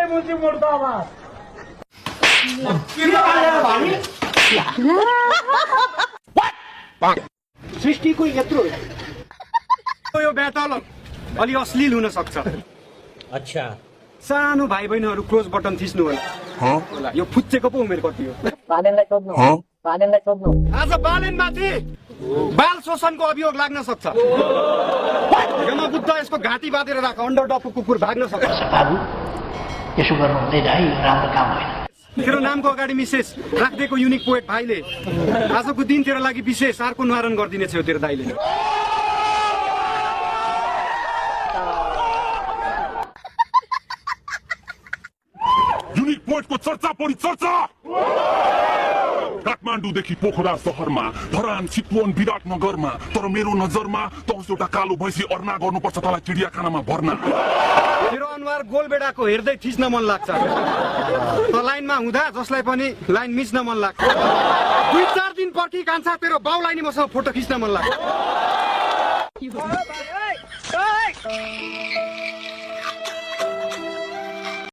मुझे मुर्दाबाद सृष्टिको यत्रो यो ब्याटल अलि अश्लील हुन सक्छ। अच्छा सानो भाइ बहिनीहरू क्लोज बटन थिच्नु होला। यो फुच्चेको पो उमेर कति हो? आज बालेनमाथि बाल शोषणको अभियोग लाग्न सक्छ। यमबुद्ध यसको घाँटी बाँधेर राख, अन्डरडगको कुकुर भाग्न सक्छ। यसो गर्नु हुँदैन है, राम्रो काम होइन। तेरो नामको अगाडि मिसेस राखिदिएको युनिक पोएट भाइले आजको दिन तेरो लागि विशेष अर्को निवारण गरिदिनेछ तेरो दाइले। युनिक पोइन्टको चर्चा परिचर्चा काठमाडौँदेखि पोखरा शहरमा, धरान, चितवन, विराटनगरमा। तर मेरो नजरमा त एउटा कालो भैँसी अर्ना गर्नुपर्छ तँलाई चिडियाखानामा भर्ना। तेरो अनुहार गोलबेडाको हेर्दै थिच्न मन लाग्छ। त लाइनमा हुँदा जसलाई पनि लाइन मिच्न मन लाग्छ। 2-4 दिन पर्खी कान्छा तेरो बाउलाई नि मसँग फोटो खिच्न मन लाग्छ।